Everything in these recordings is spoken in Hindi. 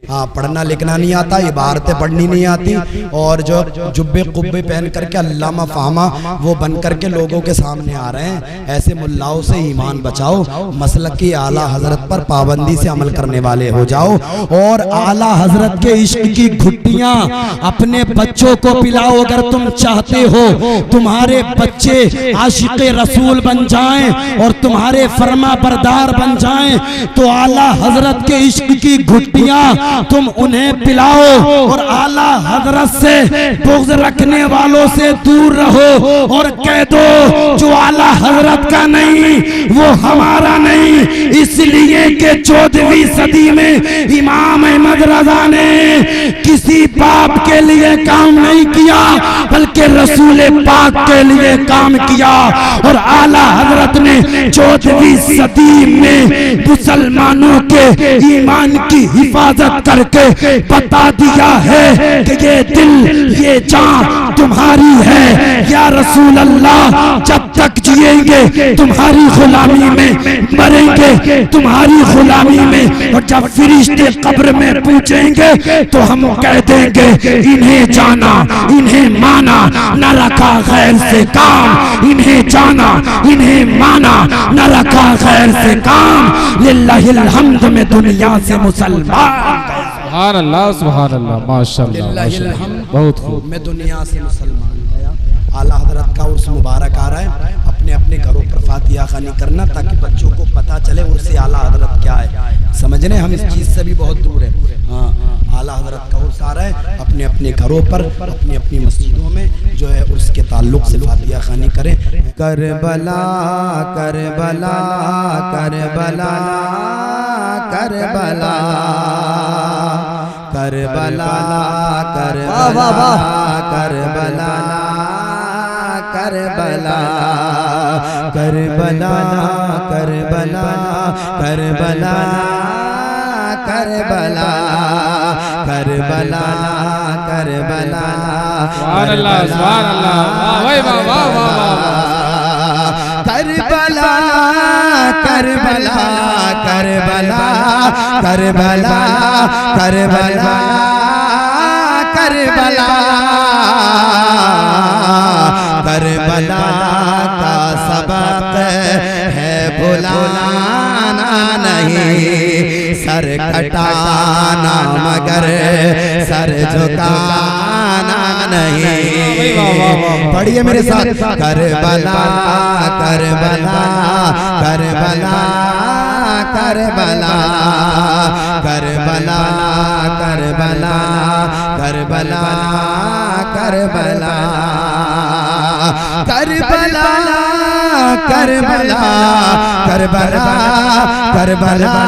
हाँ, पढ़ना लिखना नहीं आता, इबारतें पढ़नी नहीं आती, और जो जुब्बे कुब्बे पहन करके अल्लामा फामा वो बन करके लोगों के सामने आ रहे हैं। ऐसे मुल्लाओं से ईमान बचाओ, मसलक की आला हजरत पर पाबंदी से अमल करने वाले हो जाओ, और आला हजरत के इश्क की घुट्टियां अपने बच्चों को पिलाओ। अगर तुम चाहते हो तुम्हारे बच्चे आशिक़े रसूल बन जाएं और तुम्हारे फरमा बरदार बन जाएं, तो आला हजरत के इश्क की घुट्टियां तुम उन्हें पिलाओ, और आला हजरत से बुग़्ज़ रखने वालों से दूर रहो, और कह दो जो आला हजरत का नहीं वो हमारा नहीं। इसलिए कि 14वीं सदी में इमाम अहमद रज़ा ने किसी बाप के लिए काम नहीं किया, बल्कि रसूल पाक के लिए काम किया। और आला हजरत ने 14वीं सदी में मुसलमानों के ईमान की हिफाजत करके बता दिया है कि ये दिल ये जान तुम्हारी है या रसूल अल्लाह। जब तक जिएंगे तुम्हारी गुलामी में, मरेंगे तुम्हारी गुलामी में, और जब फरिश्ते कब्र में पूछेंगे तो हम कह देंगे इन्हें जाना इन्हें माना, न रखा गैर से काम। इन्हें जाना इन्हें माना, न रखा गैर से काम। लिल्लाहिल हम्द में दुनिया से मुसलमान, सुभान अल्लाह माशाअल्लाह, बहुत खूब। मैं दुनिया से मुसलमान गया। आला हजरत का उर्स मुबारक आ रहा है, अपने अपने घरों पर फातिहा खानी करना, ताकि बच्चों को पता चले उर्स आला हजरत क्या है। समझ रहे, हम इस चीज़ से भी बहुत दूर है। हाँ, आला हजरत का उर्स आ रहा है, अपने अपने घरों पर अपनी अपनी मस्जिदों में जो है उर्स के ताल्लुक से फातिहा खानी करें। Karbala Karbala Karbala Karbala Karbala Karbala Karbala Karbala Karbala Karbala Karbala Karbala Karbala Karbala. सुभान अल्लाह सुभान अल्लाह, वाह वाह वाह वाह। Karbala Karbala Karbala Karbala Karbala Karbala Karbala का सबक है भुलाना नहीं, सर कटाना मगर सर झुकाना नहीं। पढ़िए मेरे साथ, Karbala Karbala Karbala Karbala Karbala Karbala Karbala Karbala Karbala Karbala Karbala Karbala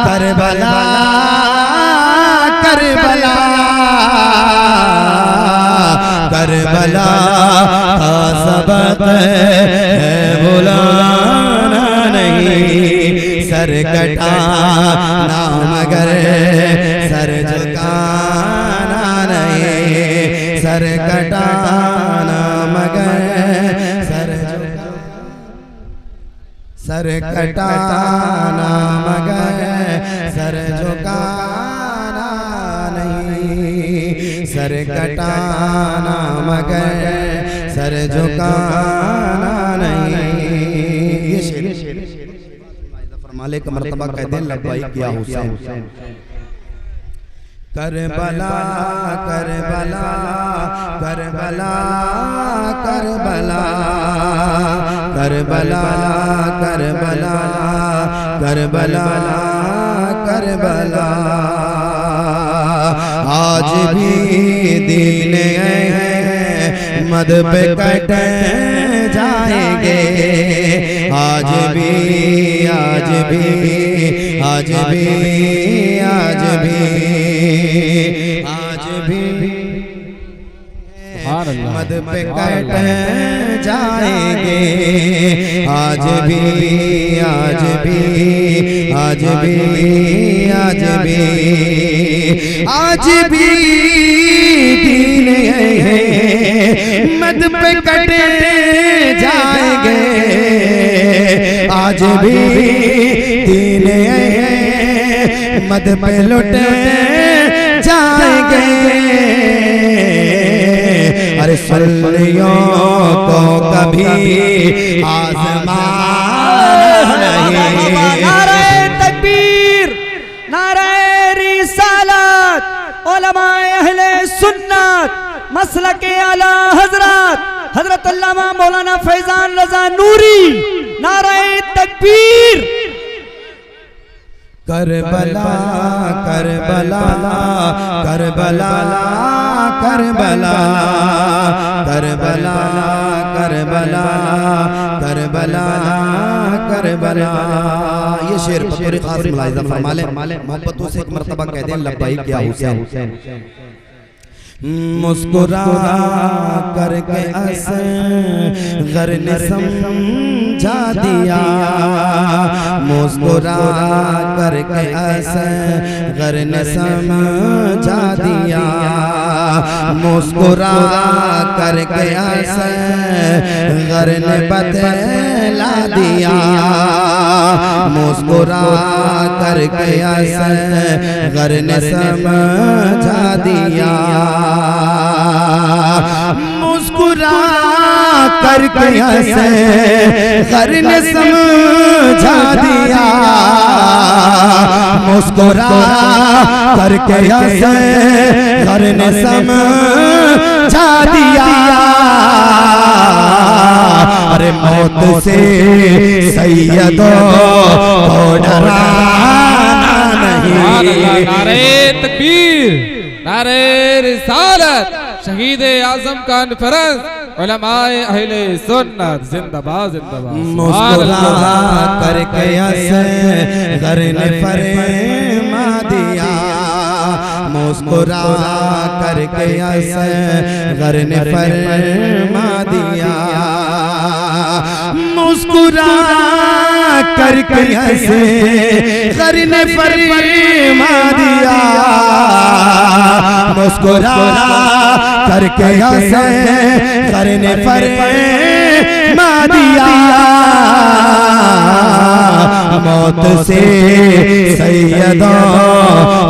Karbala Karbala Karbala का सबक है भुलाना नहीं, सर कटाना मगर सर झुकाना नहीं, सर कटाना मगर सर कटाना मगर सर झुकाना नहीं, सर कटाना मगर सर झुकाना नहीं। ये शेर फरमाले का मर्तबा कहते हैं लब्बाइक या Hussain. Karbala Karbala Karbala Karbala Karbala Karbala Karbala Karbala. आज भी दिन मद पे कट जाएंगे, आज भी आज भी आज भी आज भी आज भी मद पे कट जाएंगे, आज भी आज भी आज भी आज भी आज भी दिन है मद पे कट जाएंगे, आज भी दिन है मद पे लुटे जाएंगे। अरे सुन्नियों को कभी आज़माना नहीं। नारे तकबीर, नारे रिसालत, उलमाए अहले सुन्नत, मसलके आला हजरत हजरत अल्लामा मौलाना फैजान रजा नूरी, नारे तकबीर। Karbala Karbala Karbala Karbala Karbala Karbala Karbala Karbala. ये शेर बतौर खास मुलाहिज़ा फरमा लें, मोहब्बतों से एक मर्तबा कह दें लब्बैक या हुसैन। मुस्कुरा करके असग़र ने समझा दिया, मुस्कुरा करके असग़र ने समझा दिया, मुस्कुरा करके असग़र ने बतला दिया, मुस्कुरा करके असग़र ने समझा दिया, मुस्कुरा करके असग़र ने समझा दिया, मुस्कुरा करके असग़र ने समझा दिया। अरे मौत से सैयदों को डराना नहीं। नारे तकबीर, नारे रिसालत, शहीद आज़म कॉन्फ्रेंस, उलमाए अहले सुन्नत जिंदाबाद जिंदाबाद। मुस्कुरा करके असग़र ने फरमा दिया, मुस्कुरा करके असग़र ने फरमा दिया, मुस्कुरा करके असग़र ने फरमा दिया, मुस्कुरा करके असग़र ने फरमा दिया। मौत से सैयदों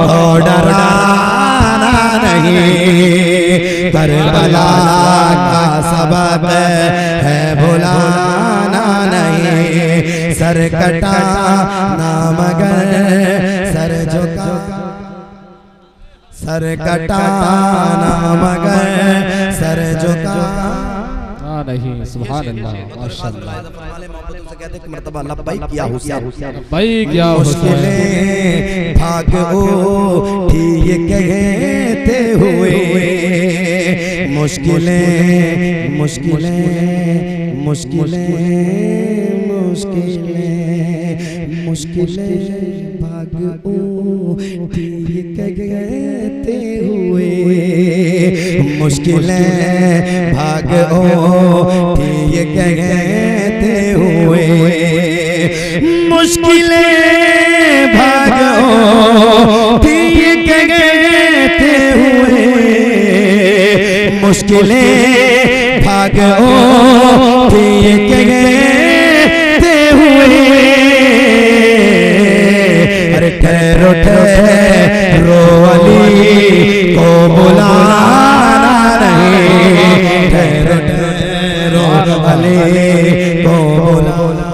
को डराना नहीं। करबला का सबब है भुलाना नहीं। सर कटाना मगर सर झुका, सर कटाना मगर सर झुका नहीं। सुभान अल्लाह, माशाअल्लाह। मर्तबा लब्बैक या हुसैन, लब्बैक या हुसैन। मुश्किलें भाग उठी ये कहते हुए, मुश्किलें मुश्किलें मुश्किलें मुश्किलें मुश्किलें भाग उठी ये कहते हुए, मुश्किलें भाग उठी ये कहते हुए, मुश्किलें भाग उठी ये कहते हुए, मुश्किलें भाग उठी ये कहते हुए। अरे ठहरो ठहरो अली को बुलाना नहीं, ठहरो ठहरो अली को बुलाना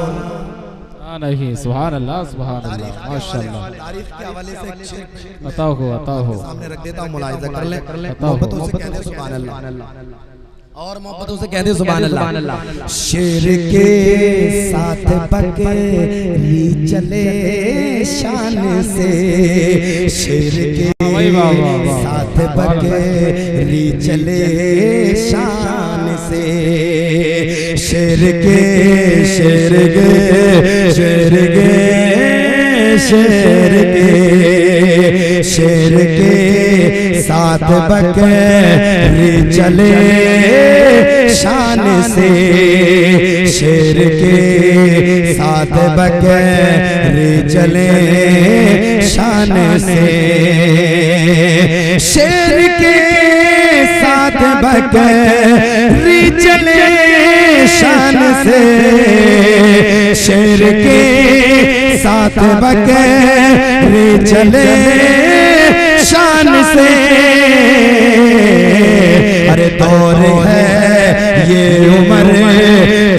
नहीं। सुभान अल्लाह, सुभान अल्लाह, माशाअल्लाह। तारीफ के हवाले से एक शेर बताओ सामने रख देता हूँ, मुलाहिज़ा कर ले। मोहब्बतों से कहते सुभान अल्लाह, और मोहब्बतों से कहते सुभान अल्लाह। शेर के साथ बकरी चले शान से, शेर के साथ बकरी चले शान से, शेर के शेर के शेर के शेर के शेर के साथ बकरी चले शान से, शेर के साथ बकरी चले शान से, शेर के साथ बकरी चले शान से, शेर के साथ बकरे चले शान से। अरे दौर है ये उम्र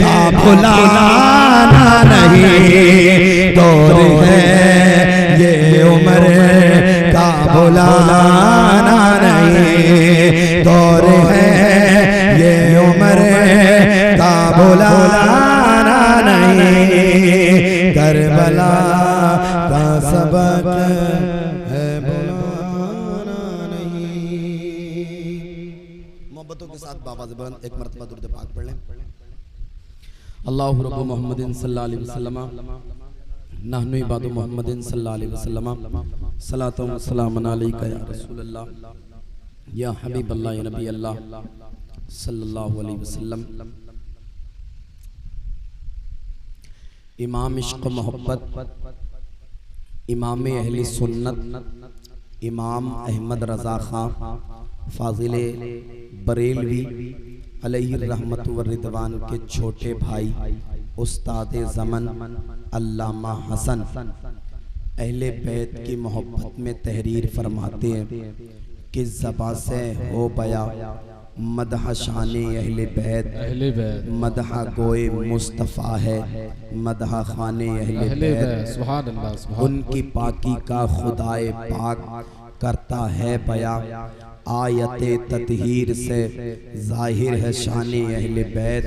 का भुलाना नहीं, दौर है ये उम्र का भुलाना नहीं, दौर है ये उम्र का भुलाना नहीं, करबला का सबक है भुलाना नहीं। मोहब्बतों के साथ बाबा ज़बान एक मरतबा दुरूद पाक पढ़ लें। अल्लाहु रब्बु मुहम्मदिन सल्लल्लाहु अलैहि वसल्लम नहनु इबादु मुहम्मदिन सल्लल्लाहु अलैहि वसल्लम सलातु व सलामुन अलैका या रसूलल्लाह या हबीबल्लाह या नबी अल्लाह सल्लल्लाहु अलैहि वसल्लम। इमाम इश्क़ मोहब्बत, इमाम अहले सुन्नत, इमाम अहमद रज़ा खां फाज़िले बरेलवी अलैहि रहमत व रिदवान के छोटे भाई उस्ताद ज़मन अल्लामा हसन अहले बैत की मोहब्बत में तहरीर फरमाते हैं कि ज़बां से हो बया मदह शाने अहले बैत, मदह गोए मुस्तफ़ा है, मदह खाने अहले बैत। सुभान अल्लाह, सुभान उनकी पाकी का खुदाए पाक करता है बया, आयते ततहीर से जाहिर है शाने अहले बैत।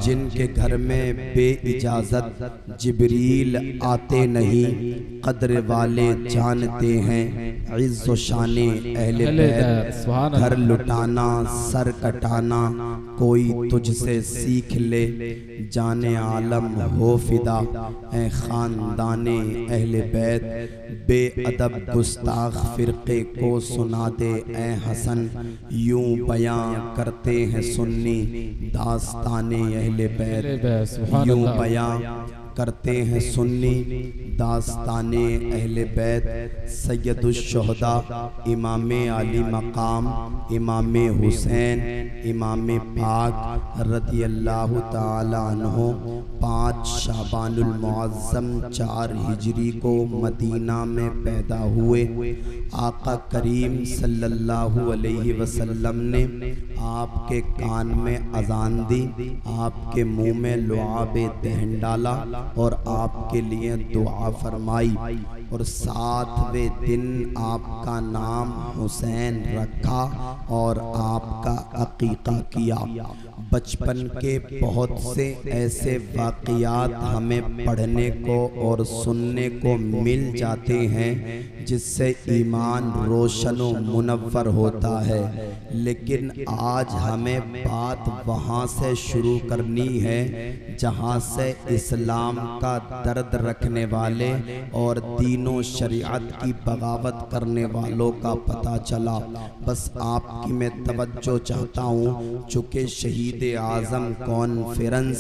जिनके घर में बे इजाज़त जिब्रील आते नहीं, कद्र वाले जानते हैं इज़्ज़ो शाने अहले बैत। घर लुटाना सर कटाना कोई तुझसे सीख ले, जाने आलम हो फिदा ए ख़ानदाने अहले बैत। बेअदब गुस्ताख फ़िरक़े को सुना दे ए हसन, यूं बयां करते हैं सुन्नी दास्ताने अहले बैत, यूं बयां करते हैं सुन्नी दास्ताने अहले बैत। सैयदुश्शुहदा इमाम आली मकाम इमाम हुसैन इमाम पाक रज़ी अल्लाह ताला अन्हु 5 शाबानुल मुअज़्ज़म 4 हिजरी को मदीना में पैदा हुए। आका करीम सल्लल्लाहु अलैहि वसल्लम ने आपके कान में अजान दी, आपके मुंह में लुआबे दहन डाला और आपके लिए दुआ फरमाई और 7वें दिन आपका नाम हुसैन रखा और आपका अकीका किया। बचपन के बहुत से ऐसे वाक़ियात हमें पढ़ने को और सुनने को मिल जाते हैं जिससे ईमान रोशन व मुनव्वर होता है, लेकिन आज हमें बात वहाँ से शुरू करनी है जहाँ से इस्लाम का दर्द रखने वाले और दीनों शरीयत की बगावत करने वालों का पता चला। बस आपकी मैं तवज्जो चाहता हूँ, चूँकि शहीद आज़म कॉन्फ्रेंस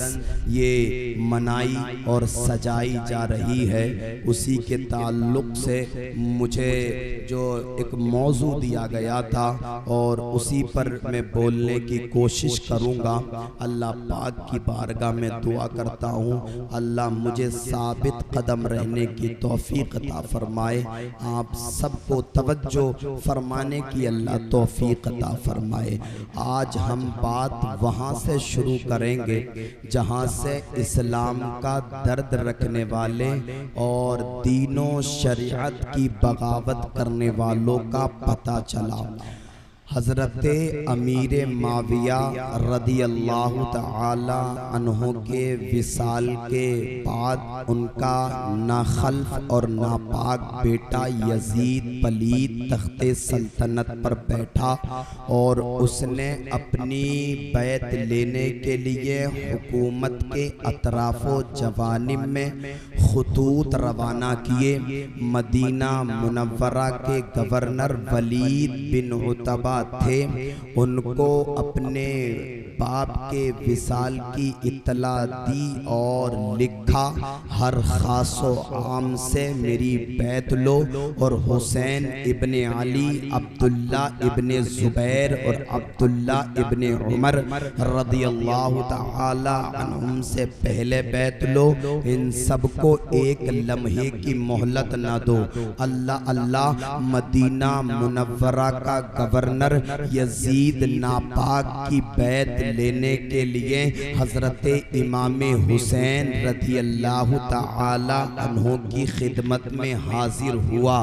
ये मनाई और सजाई जा रही है, उसी के ताल्लुक़ से मुझे जो एक मौजू दिया गया था और उसी पर मैं बोलने की कोशिश करूँगा। अल्लाह पाक की बारगाह में दुआ करता हूँ, अल्लाह मुझे साबित कदम रहने की तौफीक अता फरमाए, आप सबको तवज्जो फरमाने की अल्लाह तौफीक अता फरमाए। आज हम बात वहाँ से शुरू करेंगे जहाँ से इस्लाम का दर्द रखने वाले और दीनों शरीयत की बगावत करने वालों का पता चला। हज़रत अमीर माविया रदी अल्लाह ताला अन्हु के विसाल के बाद उनका नाखल्फ और नापाक बेटा यजीद पलीद तख्ते सल्तनत पर बैठा और उसने अपनी बैत लेने के लिए हुकूमत के अतराफ़ो जवानिब में खुतूत रवाना किए। मदीना मुनव्वरा के गवर्नर वलीद बिन उतबा तलबा थे उनको अपने बाप के विसाल की इत्तला दी और लिखा, हर खासो आम से मेरी बैत लो और हुसैन इब्ने अली, अब्दुल्ला इब्ने जुबैर और अब्दुल्ला इब्ने उमर रदियल्लाहु ताला अन्हुम से पहले बैत लो। इन सबको एक लम्हे की मोहलत न दो। अल्लाह अल्लाह। मदीना मुनव्वरा का गवर्नर यजीद नापाक की बैत लेने के लिए हजरत इमाम हुसैन रदियल्लाहु ताला अन्हु की खिदमत में हाजिर हुआ।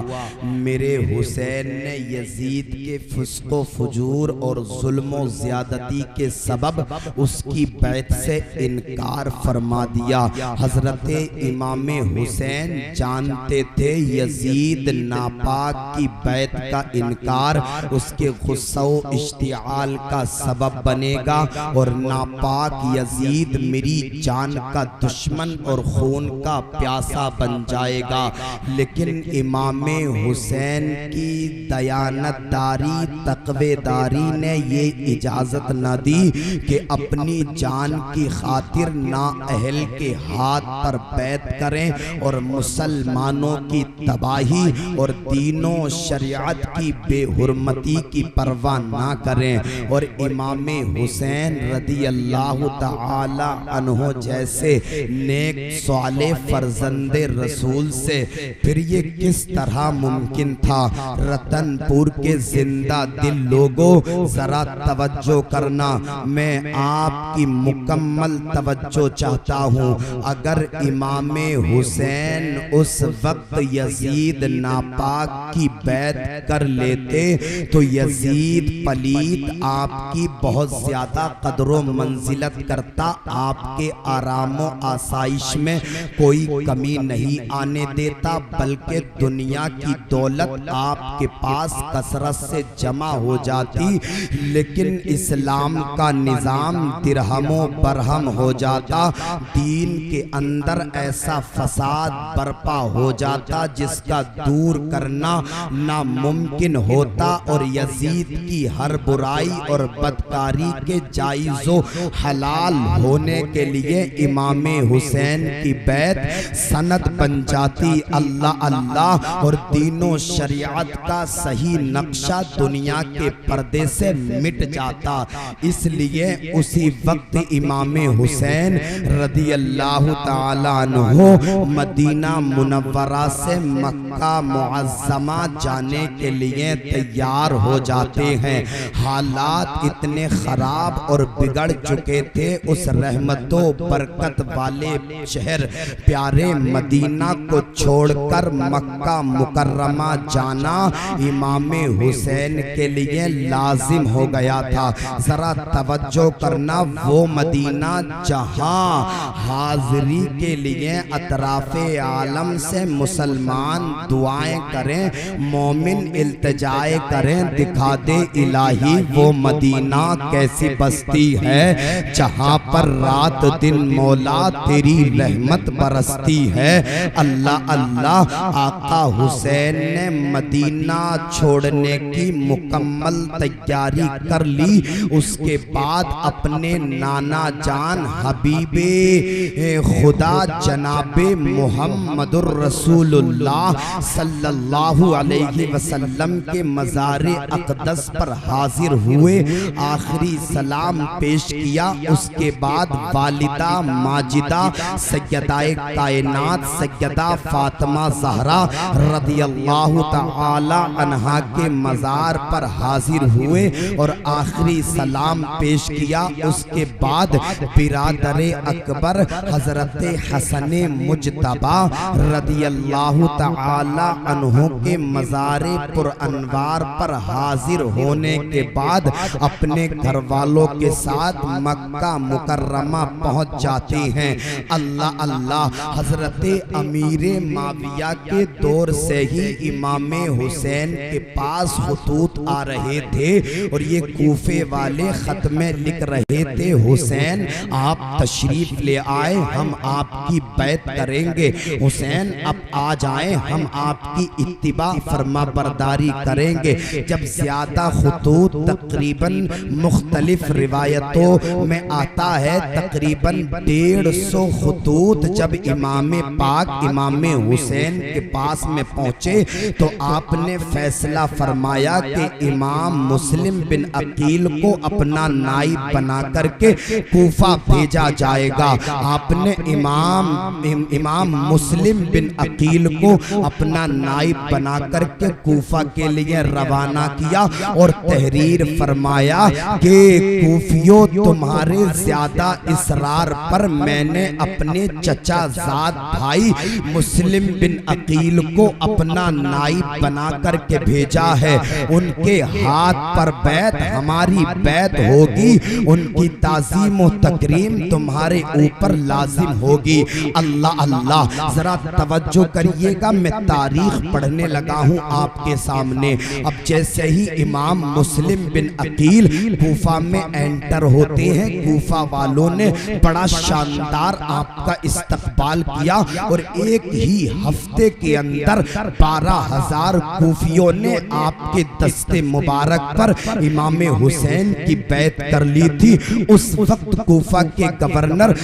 मेरे हुसैन ने यजीद के फुस्को फुजूर और जुल्मो ज़्यादती के सबब उसकी बैत से इनकार फरमा दिया। हजरत इमाम हुसैन जानते थे यजीद नापाक की बैत का इनकार उसके गुस्सा इश्तिआल का सबब बनेगा और नापाक यजीद मेरी जान का दुश्मन और खून का प्यासा बन जाएगा। लेकिन इमाम हुसैन की दयानतदारी तक़वेदारी ने ये इजाज़त न दी कि अपनी जान की खातिर ना अहल के हाथ पर बैत करें और मुसलमानों की तबाही और दीनों शरीयत की बेहुरमती की परवाह ना करें। और इमाम हुसैन रदियल्लाहु ताला अन्हो जैसे नेक साले फर्जंदे रसूल से फिर ये किस तरह मुमकिन था। रतनपुर के जिंदा दिल लोगों जरा तवज्जो करना, मैं आपकी मुकम्मल तवज्जो चाहता हूँ। अगर इमाम हुसैन उस वक्त यजीद नापाक की बैत कर लेते तो यजीद पलीत आपकी बहुत ज्यादा कदरों मंजिलत करता, आपके आरामो आसाइश में कोई कमी नहीं आने देता, बल्कि दुनिया की दौलत आपके पास कसरत से जमा हो जाती। लेकिन इस्लाम का निज़ाम दिरहमो बरहम हो जाता, दीन के अंदर ऐसा फसाद बर्पा हो जाता जिसका दूर करना नामुमकिन होता और यजीद की हर बुराई और बदकारी के जायज़ो हलाल होने के लिए इमाम हुसैन की बैत सनद बन जाती। अल्लाह अल्लाह। और दीनों शरीयत का सही नक्शा दुनिया के पर्दे से मिट जाता। इसलिए उसी वक्त इमाम हुसैन रदियल्लाहु ताला अन्हु मदीना मुनव्वरा से मक्का मुअज़्ज़मा जाने के लिए तैयार हो जाते हैं। हालात इतने खराब और बिगड़ चुके थे, उस रहमतो बरकत वाले शहर प्यारे मदीना को छोड़कर मक्का मुकर्रमा जाना इमाम हुसैन के लिए लाजिम हो गया था। जरा तवज्जो करना, वो मदीना जहां हाजिरी के लिए अतराफे आलम से मुसलमान दुआएं करें, मोमिन इल्तिजाए करें, दिखा दे इलाही वो मदीना कैसी बस्ती है जहां पर रात दिन मौला तेरी रहमत बरसती है। अल्लाह अल्लाह। आका हुसैन ने मदीना छोड़ने की मुकम्मल तैयारी कर ली। उसके बाद अपने नाना जान हबीबे खुदा जनाबे मुहम्मदुर रसूलुल्लाह सल्लल्लाहु अलैहि वसल्लम के मज़ारे अक़दस पर हाजिर हुए, आखिरी सलाम पेश किया। उसके बाद वालिदा माजिदा सैयदाए कायनात सैयदा फातिमा ज़हरा रदियल्लाहु ताला अन्हा के मज़ार पर हाजिर हुए और आखिरी सलाम पेश किया। उसके बाद बिरादरे अकबर हजरत हसन मुजतबा रदियल्लाहु ताला अन्हु के मज़ारे पुरअनवार पर हाजिर होने के बाद अपने घर वालों के साथ मक्का मुकर्रमा पहुंच जाते हैं। अल्लाह अल्लाह। हजरत अमीर माविया के दौर से ही इमाम हुसैन के पास खतूत आ रहे थे और ये कूफे वाले खत में लिख रहे थे, हुसैन आप तशरीफ ले आए, हम आपकी बैत करेंगे। हुसैन अब आ जाए, हम आपकी इत्तिबा फरमा बरदारी करेंगे। जब ज्यादा ज़्यादा खुतूत तकरीबन मुख्तलिफ रिवायतों में आता है, तकरीबन 150 खुतूत जब इमाम पाक इमाम हुसैन के पास में पहुँचे तो आपने फैसला फरमाया कि इमाम मुस्लिम बिन अकील को अपना नाइब बना करके कूफा भेजा जाएगा। आपने इमाम मुस्लिम बिन अकील को अपना नाइब बना करके कूफा के लिए रवाना किया और तहरीर फरमाया कि कूफियों तुम्हारे ज्यादा इसरार पर मैंने अपने चचा जाद भाई मुस्लिम बिन अकील को अपना नाइब बना करके भेजा है। उनके हाथ पर बैत हमारी बैत होगी, उनकी ताज़ीम व तकरीम तुम्हारे ऊपर लाजिम होगी। अल्लाह अल्लाह, जरा तवज्जो करिएगा, मैं तारीख पढ़ने लगा हूँ आपके सामने। अब जैसे ही इमाम मुस्लिम बिन अकील कूफा में एंटर होते हैं, कूफा वालों ने बड़ा शानदार आपका इस्तकबाल किया और एक ही हफ्ते के अंदर 12,000 कूफियों ने आपके दस्ते मुबारक पर इमाम हुसैन की बैत कर ली थी। उस वक्त कूफा के गवर्नर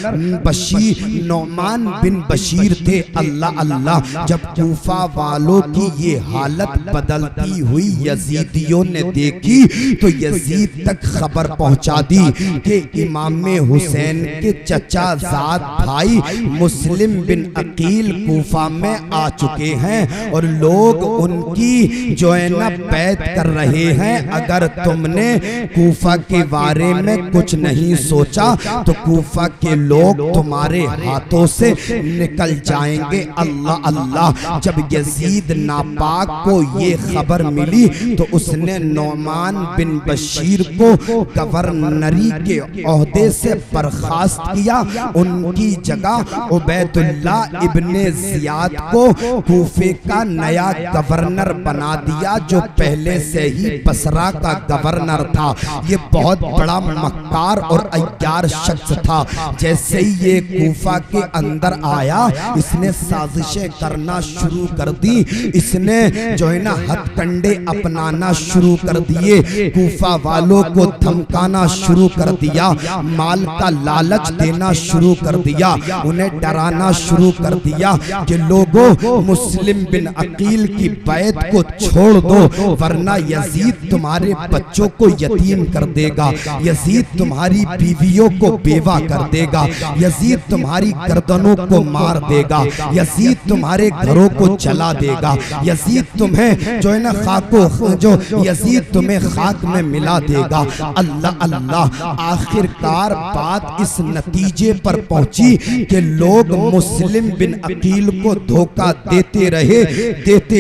बशीर नौमान बिन बशीर थे। अल्लाह अल्लाह, जब कूफा वालों की ये हालत बदलती हुई यजीदियों ने देखी तो यजीद तक खबर पहुंचा दी कि इमाम हुसैन के चचा जाद भाई मुस्लिम बिन अकील कूफा में आ चुके हैं और लोग उनकी जो है ना बैत कर रहे हैं। अगर तुमने कूफा के बारे में कुछ नहीं सोचा तो कूफा के लोग तुम्हारे हाथों से निकल जाएंगे। अल्लाह अल्लाह, जब यजीद नापाक को ये खबर मिली तो उसने नौमान बिन बशीर को गवर्नरी के ओहदे से बर्खास्त किया। उनकी जगह उबैदुल्लाह इब्ने जियाद को कूफे का नया गवर्नर बना दिया, जो पहले से ही बसरा का गवर्नर था। ये बहुत बड़ा मक्कार और अय्यार शख्स था। जैसे ही ये कूफा के अंदर आया, इसने साजिशें करना शुरू कर दी। इसने जो है ना हथकंडे अपनाना शुरू कर दिए, कूफा वालों को धमकाना शुरू कर दिया, माल का लालच देना शुरू कर दिया, उन्हें डराना शुरू कर दिया कि लोगों मुस्लिम बिन अकील की बैत को छोड़ दो वरना यजीद तुम्हारे बच्चों को यतीम कर देगा, यजीद तुम्हारी बीवियों को बेवा कर देगा, यजीद तुम्हारी गर्दनों को मार देगा, यजीद तुम्हारे घरों को जला देगा, यजीद तुम्हें जो है ना खाको जो यजीद तुम्हें खाक में मिला देगा। अल्लाह अल्लाह, आखिरकार बात इस नतीजे पर पहुंची कि लोग मुस्लिम बिन अकील को धोखा देते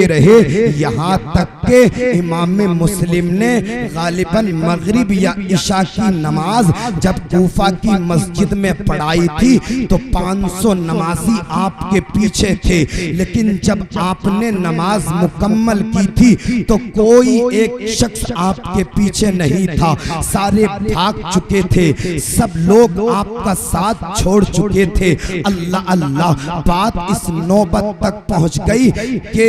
रहे यहाँ तक के इमाम मुस्लिम ने गालिबन मगरिब या इशा की नमाज जब कूफा की मस्जिद में पढ़ाई थी तो 500 नमाजी आपके पीछे थे, लेकिन जब आपने नमाज मुकम्मल की थी तो कोई एक शख्स आपके पीछे नहीं था, सारे भाग चुके थे, सब लोग आपका साथ छोड़ चुके थे। अल्लाह अल्लाह, बात इस नौबत तक पहुंच गई कि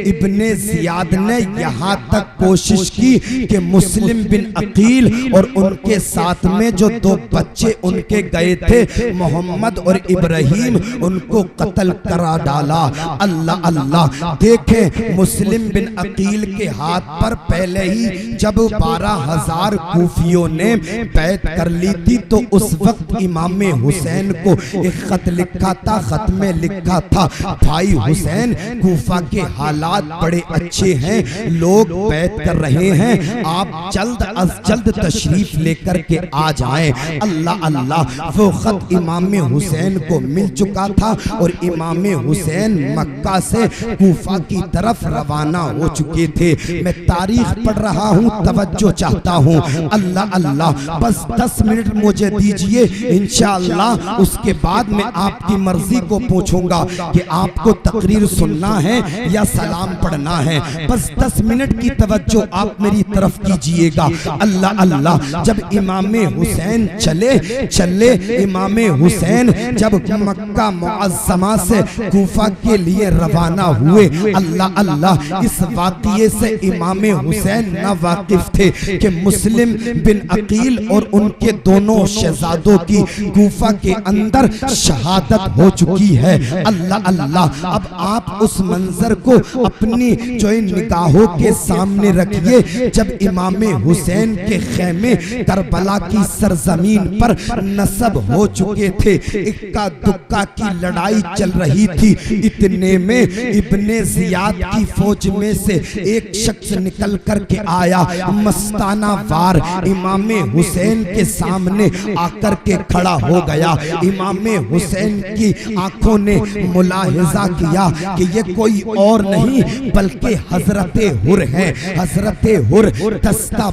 इब्ने जियाद ने यहाँ तक कोशिश की कि मुस्लिम बिन अकील और उनके साथ में जो 2 बच्चे उनके गए थे मोहम्मद और इब्राहिम, उनको कत्ल करा डाला। अल्लाह अल्लाह, देखें मुस्लिम बिन अकील के हाथ पर पहले ही जब 12,000 कूफियों ने बैत कर ली थी तो उस वक्त इमाम हुसैन को एक खत लिखा था, खत में लिखा था, भाई हुसैन कूफा के हालात बड़े अच्छे हैं, लोग बैत कर रहे हैं, आप जल्द अज जल्द तशरीफ लेकर के आ जाएं। अल्लाह अल्लाह, वो खत इमाम हुसैन को मिल चुका था और इमाम हुसैन मक्का से कूफा की तरफ रवाना हो चुके थे। मैं तारीख पढ़ रहा हूँ, तवज्जो चाहता हूँ। अल्लाह अल्लाह, बस 10 मिनट मुझे दीजिए, इंशाअल्लाह उसके बाद मैं आपकी मर्जी को पूछूंगा कि आपको तकरीर सुनना है या सलाम पढ़ना है। बस 10 मिनट की तवज्जो आप मेरी तरफ कीजिएगा। अल्लाह अल्लाह, जब इमाम हुसैन चले इमाम हुसैन जब मक्का मुअज़्ज़मा से कूफा के लिए रवाना हुए, अल्लाह अल्लाह, इस वाक़ये से इमाम हुसैन हुसैन ना वाकिफ थे कि मुस्लिम बिन अकील और उनके दोनों शहजादों की कूफा के अंदर शहादत हो चुकी है। अल्लाह अल्लाह, अब आप उस मंजर को अपनी जो निगाहों के सामने रखिए जब इमाम हुसैन के खेमे करबला की सरजमीन पर नस्ब हो चुके थे, इक्का दुक्का की लड़ाई चल रही थी। इतने में इब्ने जियाद की फौज में से एक शख्स निकल करके आया, मस्ताना वार इमाम हुसैन के सामने आकर के खड़ा हो गया। इमाम हुसैन की आंखों ने मुलाहिजा किया कि ये कोई और नहीं बल्कि हजरत हुर है। हजरत हुर दस्ता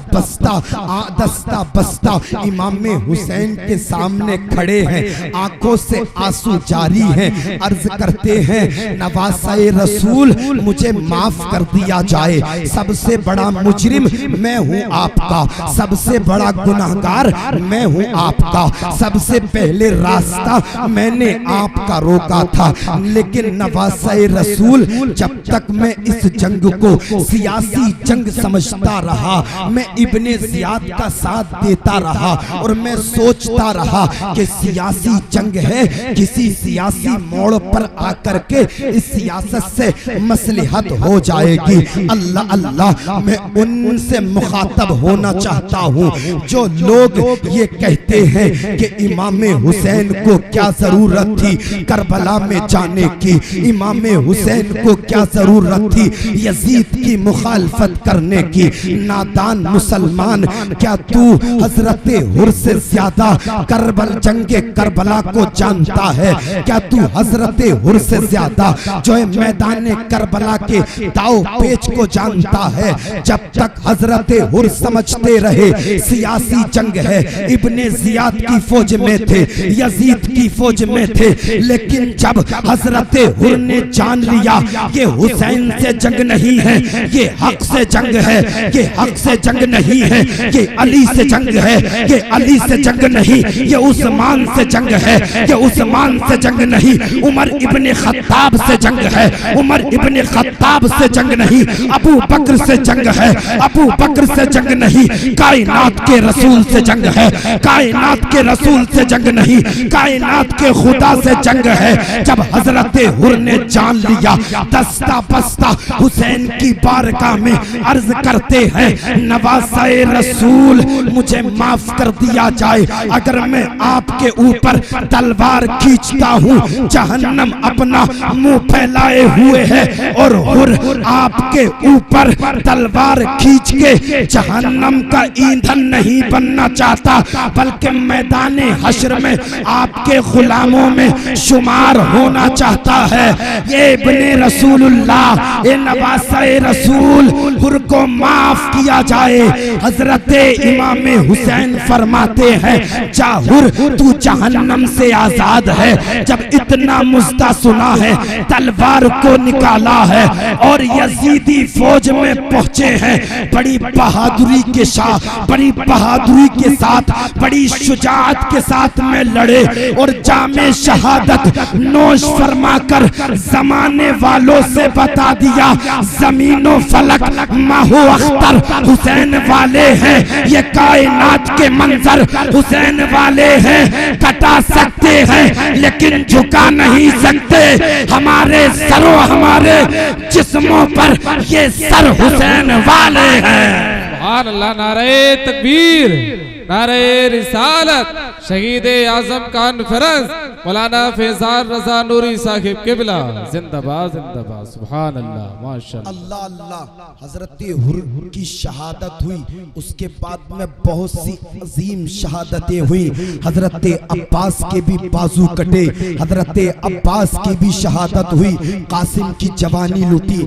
बस्ता इमाम हुसैन के सामने खड़े हैं, आंखों से आंसू जारी हैं, अर्ज करते हैं नवासाए रसूल मुझे माफ कर दिया जाए, सबसे बड़ा मुजरिम मैं हूँ आपका, सबसे बड़ा गुनाहगार मैं हूँ आपका, सबसे पहले रास्ता मैंने आपका रोका था। लेकिन नवासाए रसूल जब तक मैं इस जंग को सियासी जंग समझता रहा, मैं इब्ने जियाद का साथ देता रहा और मैं सोचता रहा कि सियासी जंग है, किसी सियासी मोड़ पर आकर के इस सियासत से मसलहत हो जाएगी। अल्लाह अल्लाह, मैं उनसे मुखातब होना चाहता हूँ जो लोग ये कहते हैं कि इमाम हुसैन को क्या जरूरत थी करबला में जाने की, इमाम हुसैन को क्या जरूरत थी यजीद की मुखालफत करने की। नादान मुसलमान, क्या तू हजरत हुर से ज्यादा जंगे करबला को जानता है? क्या तू हजरत हुर से ज्यादा जो है मैदान करबला के दाव पेच को जानता है? जब तक हजरत हुर समझते रहे सियासी जंग है, इब्ने जियाद की फौज में थे, यजीद की फौज में थे, लेकिन जब हजरत हुर ने जान लिया ये हुसैन से जंग नहीं है, ये हक से जंग है, ये हक से जंग नहीं है, ये अली से जंग है, ये अली से जंग नहीं, ये उस्मान से जंग है, ये उस्मान से जंग नहीं, उमर इब्ने खत्ताब से जंग है, उमर इब्ने खत्ताब से जंग नहीं, अबू बकर से जंग है, अबू बकर से जंग नहीं, कायनात के रसूल से जंग है, कायनात के रसूल से जंग नहीं, कायनात के खुदा से जंग है। जब हजरत हुर ने जान लिया, दस्ता बस्ता हुसैन की बारगाह में अर्ज करते हैं नवासाए रसूल मुझे माफ कर दिया जाए, अगर मैं आपके ऊपर तलवार खींचता हूँ जहन्नम अपना मुंह फैलाए हुए है और हुर आपके ऊपर तलवार खींच के जहन्नम का ईंधन नहीं बनना चाहता, बल्कि मैदान हश्र में आपके गुलामों में शुमार होना चाहता है। ये इब्ने रसूलुल्लाह, ये नवासाए रसूल, हुर को माफ किया जाए। हजरत इमाम हुसैन फरमाते हैं जा हुर तू जहन्नम से आजाद है। जब इतना मुद्दा सुना है, तलवार को निकाला है और यजीदी फौज में पहुंचे हैं, बड़ी बहादुरी के साथ, बड़ी बहादुरी के साथ, बड़ी शुजाअत के साथ में लड़े और जामे शहादत नोश फरमाकर जमाने वालों से बता दिया जमीनो फलक माहो अख्तर हुसैन वाले हैं, ये कायनात के मंजर हुसैन वाले हैं, कटा सकते हैं लेकिन झुका नहीं सकते, हमारे सरों हमारे जिस्मों पर ये सर हुसैन वाले हैं। सुभान अल्लाह, नारे तकबीर, नारे रिसालत, शहीद आजम कॉन्फ्रेंस मौलाना फैजान रजा नूरी साहिब किबला जिंदाबाद जिंदाबाद। सुभान अल्लाह, माशाअल्लाह, अल्लाह अल्लाह। हजरत हुर की शहादत हुई, उसके बाद में बहुत सी अजीम शहादतें हुई। हजरत अब्बास के भी बाजू कटे, हजरत अब्बास की भी शहादत हुई, कासिम की जवानी लूटी,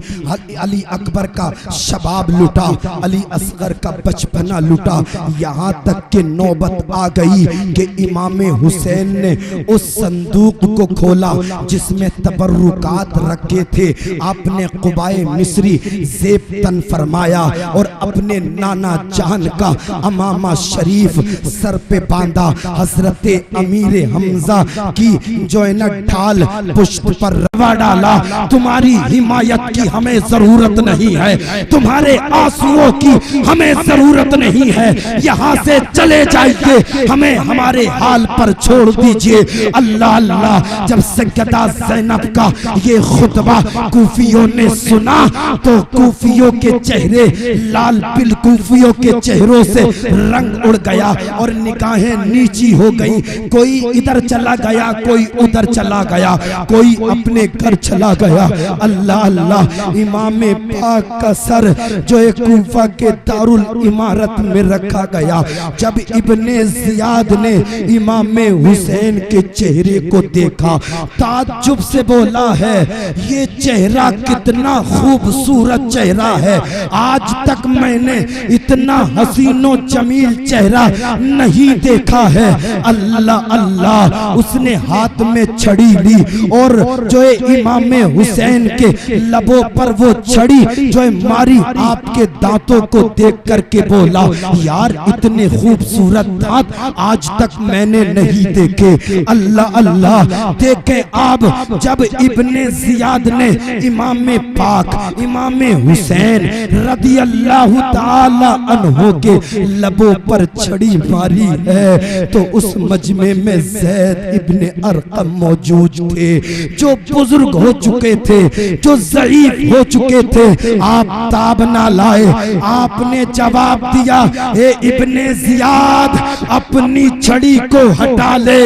अली अकबर का शबाब लूटा, अली असगर का बचपना लूटा, यहाँ तक कि नौबत आ गई कि इमाम हुसैन ने उस संदूक को खोला जिसमें तबर्रुकात रखे थे। आपने कुबाए मिस्री ज़ेब तन फरमाया और अपने नाना जान का अमामा शरीफ सर पे बांधा। हजरत अमीर हमजा की जो है न ढाल पुष्ट पर रवा डाला। तुम्हारी हिमायत की हमें जरूरत नहीं है, तुम्हारे आंसुओं की हमें जरूरत नहीं है, यहाँ से चले जाइए, हमें हमारे हाल पर छोड़ दीजिए। अल्लाह अल्लाह। जब सैयदा ज़ैनब का ये खुतबा कूफियों ने सुना तो कूफियों के चेहरे लाल पिल, कूफियों के चेहरों से रंग उड़ गया और निगाहें नीची हो गई। कोई इधर चला गया, कोई उधर चला गया, कोई अपने घर चला गया। अल्लाह अल्लाह। इमाम पाक का सर जो एक कूफा के दारुल इमारत में रखा गया। जब इब्ने ज़ियाद ने इमाम हुसैन के चेहरे को देखा, ताज्जुब से बोला है ये चेहरा कितना खूबसूरत चेहरा है, आज तक मैंने इतना हसीनो जमील चेहरा नहीं देखा है। अल्लाह अल्लाह। उसने हाथ में छड़ी ली और जो है इमाम हुसैन के लबों पर वो छड़ी जो है मारी। आपके दांतों को देख करके बोला यार इतने खूबसूरत दांत आज तक मैंने नहीं देखे। अल्लाह अल्लाह। देखे आप जब इब्ने ज़ियाद ने इमाम पाक इमाम हुसैन रदी अल्लाह ताला अन्हो के लबों पर छड़ी मारी है तो उस मजमे में ज़ैद इब्ने अरक़म मौजूद थे जो बुजुर्ग हो चुके थे, जो ज़ईफ हो चुके थे। आप ताब ना लाए, आपने जवाब दिया ए इब्ने ज़ियाद अपनी छड़ी को हटा ले,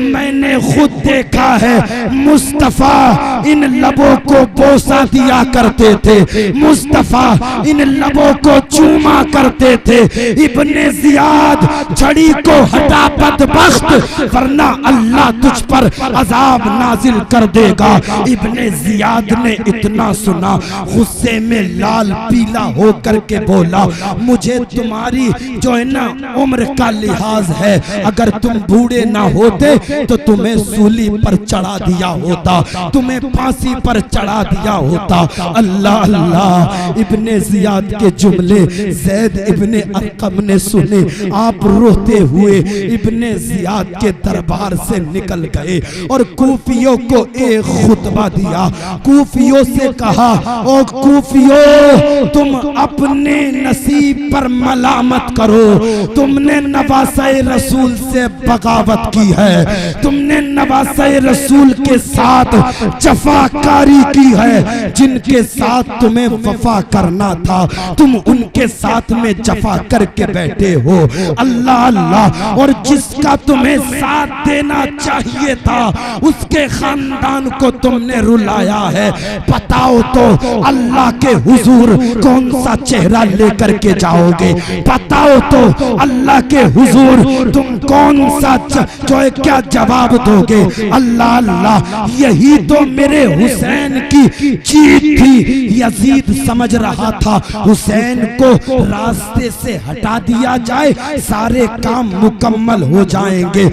मैंने खुद देखा है मुस्तफा इन लबों को बोसा दिया करते थे, मुस्तफा इन लबों को चूमा करते थे। इब्ने ज़ियाद छड़ी को हटा बदबख्त, वरना अल्लाह तुझ पर अजाब नाजिल कर देगा। इब्ने ज़ियाद ने इतना सुना, गुस्से में लाल पीला हो करके बोला मुझे तुम्हारी जो है ना उम्र का लिहाज है, अगर तुम बूढ़े ना होते तो तुम्हें सूली पर चढ़ा दिया होता, तुम्हें फांसी पर चढ़ा दिया होता। अल्लाह अल्लाह। इब्ने ज़ियाद के जुमले ज़ैद इब्ने अरक़म ने सुने। आप रोते हुए इब्ने ज़ियाद के दरबार से निकल गए और कूफियों को एक खुतबा दिया। कूफियों से कहा ओ कूफियों तुम अपने नसीब पर मलामत करो, तुमने नवासे रसूल से बगावत की है, तुमने नवासे रसूल के साथ जफाकारी की है, जिनके साथ तुम्हें वफा करना था तुम उनके साथ में जफा करके बैठे हो। अल्लाह अल्लाह। और जिसका तुम्हें साथ देना चाहिए था उसके खानदान को तुमने रुलाया है। बताओ तो अल्लाह के हुजूर कौन सा चेहरा लेकर के जाओगे? बताओ तो अल्लाह के हुजूर तुम कौन सा जो है क्या जवाब दोगे? अल्लाह अल्लाह। यही तो मेरे हुसैन की जीत थी। यजीद समझ रहा था हुसैन को रास्ते से हटा दिया जाए सारे काम मुकम्मल हो जाएंगे,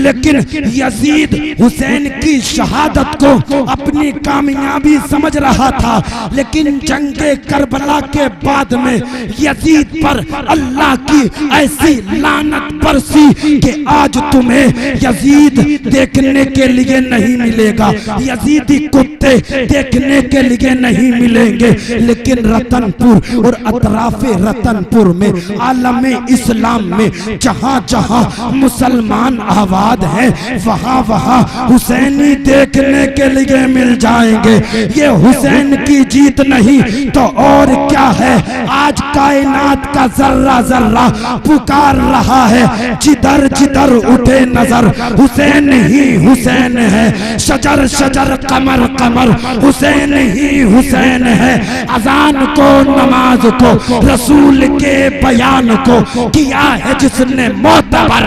लेकिन यजीद हुसैन की शहादत को अपनी कामयाबी समझ रहा था। लेकिन जंगे करबला के बाद में यजीद पर अल्लाह की ऐसी लानत बरसी कि आज तुम्हें यजीद देखने के लिए नहीं मिलेगा, यजीदी कुत्ते देखने के लिए नहीं मिलेंगे। लेकिन रतनपुर और अतराफे रतनपुर में आलम इस्लाम में जहाँ जहाँ मुसलमान आबाद हैं वहाँ वहाँ हुसैनी देखने के लिए मिल जाएंगे। ये हुसैन की जीत नहीं तो और क्या है? आज कायनात का जर्रा जर्रा पुकार रहा है, जिधर जिधर उठे नजर हुसैन ही हुसैन है, शजर शजर कमर कमर हुसैन ही हुसैन है। अजान को नमाज को रसूल के बयान को किया है जिसने मोतबर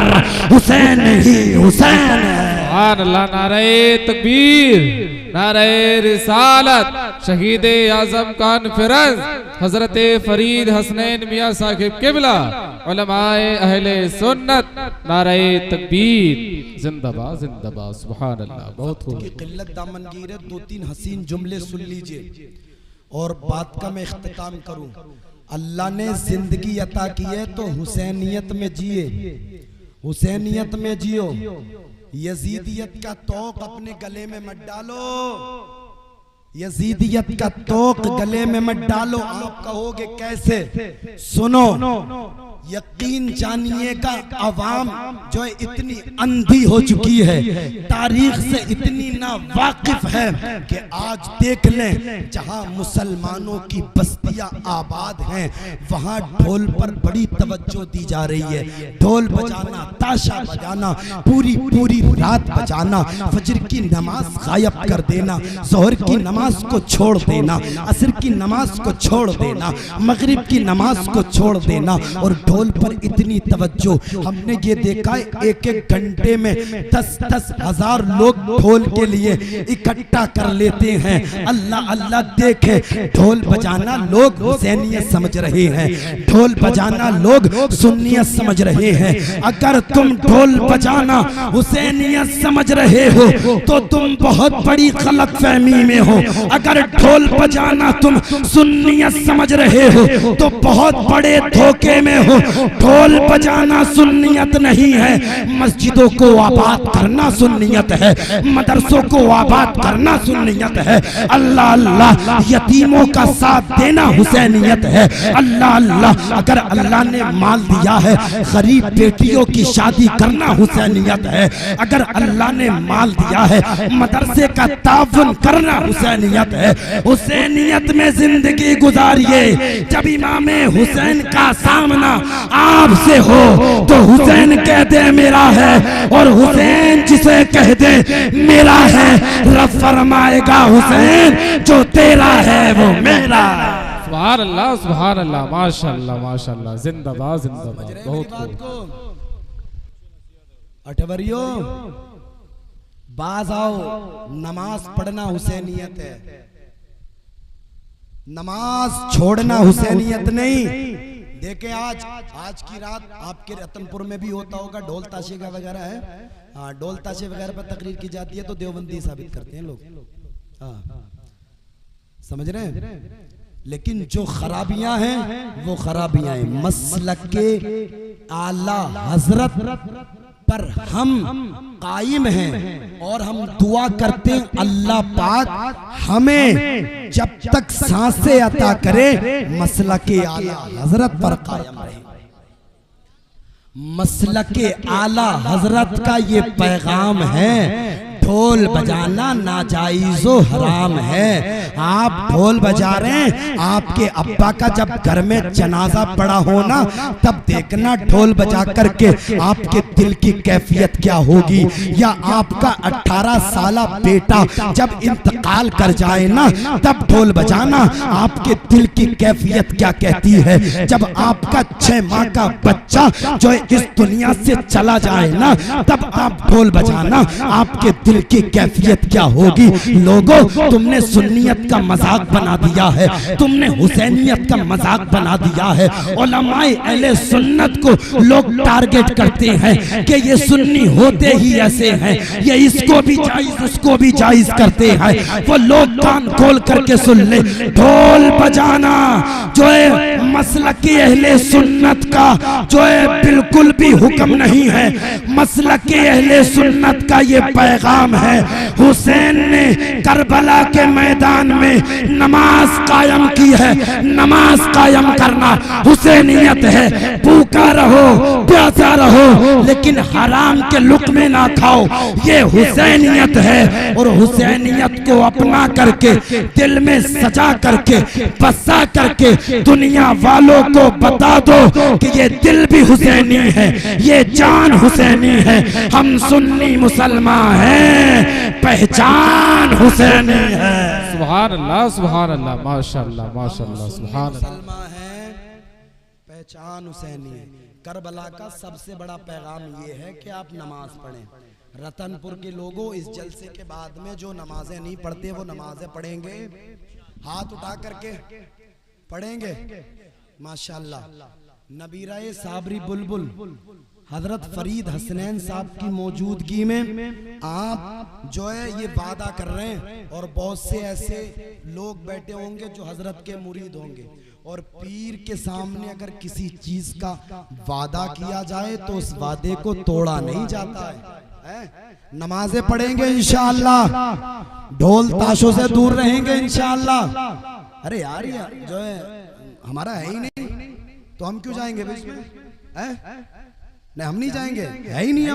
हुसैन ही हुसैन है। सुभान अल्लाह। नारे तकबीर, नारे रिसालत, शहीद आजम कॉन्फ्रेंस हजरत फरीद हसनैन मियां साहिब किबला, उलमाए अहले सुन्नत, नारे तकबीर, जिंदाबाद जिंदाबाद, सुभान अल्लाह। बहुत खूब। किल्लत दामनगीर है, 2-3 हसीन जुमले सुन लीजिए और बात का मैं इख्तिताम करूं। अल्लाह ने जिंदगी अता की है तो हुसैनियत में जिए, हुसैनियत में जियो। यजीदियत का तोक अपने गले में मत डालो, यजीदियत का तोक गले में मत डालो। आप कहोगे कैसे? सुनो, यकीन जानिएगा अवाम जो है इतनी अंधी हो चुकी है, तारीख से इतनी ना वाकिफ है कि आज देख लें जहां मुसलमानों की बस्तियां आबाद हैं वहां ढोल पर बड़ी तवज्जो दी जा रही है। ढोल बजाना, ताशा बजाना, पूरी पूरी रात बजाना, फजर की नमाज गायब कर देना, जोहर की नमाज को छोड़ देना, असर की नमाज को छोड़ देना, मगरिब की नमाज को छोड़ देना और ढोल पर इतनी तवज्जो। हमने ये देखा एक एक घंटे में 10-10 हजार लोग ढोल के लिए इकट्ठा कर लेते हैं। अल्लाह अल्लाह देखे, ढोल बजाना लोग हुसैनियत समझ रहे हैं, ढोल बजाना लोग सुन्नियत समझ रहे हैं। अगर तुम ढोल बजाना हुसैनियत समझ रहे हो तो तुम बहुत बड़ी गलतफहमी में हो। अगर ढोल बजाना तुम सुन्नियत समझ रहे हो तो बहुत बड़े धोखे में हो। ढोल बजाना सुन्नियत नहीं है, मस्जिदों को आबाद करना सुन्नियत है, मदरसों को आबाद करना सुन्नियत है। अल्लाह अल्लाह यतीमों का साथ देना हुसैनियत है। अल्लाह अल्लाह अगर अल्लाह ने माल दिया है गरीब बेटियों की शादी करना हुसैनियत है। अगर अल्लाह ने माल दिया है मदरसे का ताउन करना हुसैनियत है। हुसैनियत में जिंदगी गुजारिए। जब इमाम हुसैन का सामना आपसे हो तो हुसैन कह दे मेरा है, और हुसैन जिसे कह दे मेरा है, रब फरमाएगा हुसैन जो तेरा है वो मेरा। सुभान अल्लाह, सुभान अल्लाह, माशाअल्लाह माशाअल्लाह, जिंदाबाद जिंदाबाद। बहुत खूब। अठवरियो बाज आओ, नमाज पढ़ना हुसैनियत है, नमाज छोड़ना हुसैनियत नहीं। देखे आज की रात आपके रतनपुर में भी होता होगा, ढोल ताशे का वगैरह है। हाँ, ढोल ताशे वगैरह पर तकरीर की जाती है तो देवबंदी साबित करते हैं लोग। हाँ, समझ रहे हैं। लेकिन जो खराबियां हैं वो खराबियां हैं। मसलक के आला हजरत पर हम कायम हैं और हम दुआ करते हैं अल्लाह पाक हमें जब तक सांसें अता करे मसलके आला हजरत पर कायम रहे। मसलके आला हजरत का ये पैगाम है, ढोल बजाना नाजायज़ो हराम है। आप ढोल बजा रहे हैं, आपके अब्बा का जब घर में जनाजा पड़ा हो ना तब देखना ढोल बजा करके आपके दिल की कैफियत क्या होगी। या आपका 18 साला बेटा जब इंतकाल कर जाए ना तब ढोल बजाना आपके दिल की कैफियत क्या कहती है। जब आपका 6 माह का बच्चा जो इस दुनिया से चला जाए ना तब आप ढोल बजाना आपके दिल की कैफियत क्या होगी। लोगों, तुमने सुन्नियत का मजाक बना दिया है, तुमने हुसैनियत का मजाक बना दिया है। उलमाए अहले सुन्नत को लोग टारगेट करते हैं कि ये सुन्नी होते ही ऐसे हैं, ये इसको भी जायज उसको भी जायज करते हैं। वो लोग कान खोल करके सुन ले, ढोल बजाना जो है मसलकी अहले सुन्नत का जो है बिल्कुल भी हुक्म नहीं है। मसलकी अहले सुन्नत का ये पैगाम है। हुसैन ने करबला के मैदान में नमाज कायम की है, नमाज कायम करना हुसैनियत है। भूखा रहो, प्यासा रहो, लेकिन हराम के लुक़मे ना खाओ, ये हुसैनियत है। और हुसैनियत को अपना करके दिल में सजा करके बसा करके दुनिया वालों को बता दो कि ये दिल भी हुसैनी है, ये जान हुसैनी है। हम सुन्नी मुसलमान हैं, पहचान हुसैनी है। सुभान अल्लाह, सुभान अल्लाह, माशाअल्लाह माशाअल्लाह, सुभान अल्लाह। है पहचान हुसैनी है। करबला का सबसे बड़ा पैगाम ये है कि आप नमाज पढ़ें। रतनपुर के लोगों, इस जलसे के बाद में जो नमाजें नहीं पढ़ते वो नमाजें पढ़ेंगे, हाथ उठा करके पढ़ेंगे। माशाल्लाह। नबीरा साबरी बुलबुल हजरत फरीद हसनैन साहब की मौजूदगी में आप जो है ये वादा कर रहे हैं, और बहुत से ऐसे लोग बैठे होंगे जो हजरत के मुरीद होंगे, और पीर के सामने अगर किसी चीज का वादा किया जाए तो उस वादे को तोड़ा नहीं जाता है। नमाजें पढ़ेंगे इंशाअल्लाह, ढोल ताशों से दूर रहेंगे इंशाअल्लाह। अरे यार ये जो है हमारा है ही नहीं, तो हम क्यों जाएंगे बीच में? नहीं, हम नहीं जाएंगे, है ही नहीं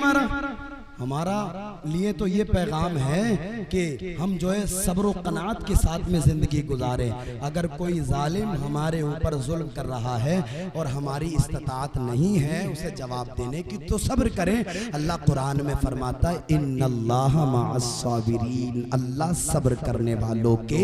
हमारा लिए तो ये पैगाम है कि हम जो है सब्र व कनात के साथ में जिंदगी गुजारें। अगर कोई जालिम हमारे ऊपर जुल्म कर रहा है और हमारी इस्तात नहीं है उसे जवाब देने की, तो सब्र करें। अल्लाह कुरान में फरमाता है इन्नल्लाह मअस-साबिरीन, अल्लाह सब्र करने वालों के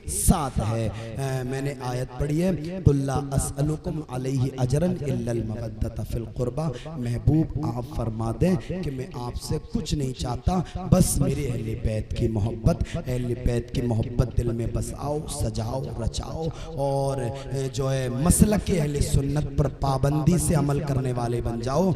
साथ है। मैंने आयत पढ़ी है, कुल ला अस्अलुकुम अलैहि अजरन इल्लल मवद्दत फिल कुर्बा। महबूब आप फरमा दें कि मैं आपसे कुछ नहीं चाहता, बस मेरे अहले बैत की मोहब्बत, अहले बैत की मोहब्बत दिल में बसाओ, सजाओ, रचाओ, और जो है मसलक के अहले सुन्नत पर पाबंदी से अमल करने वाले बन जाओ।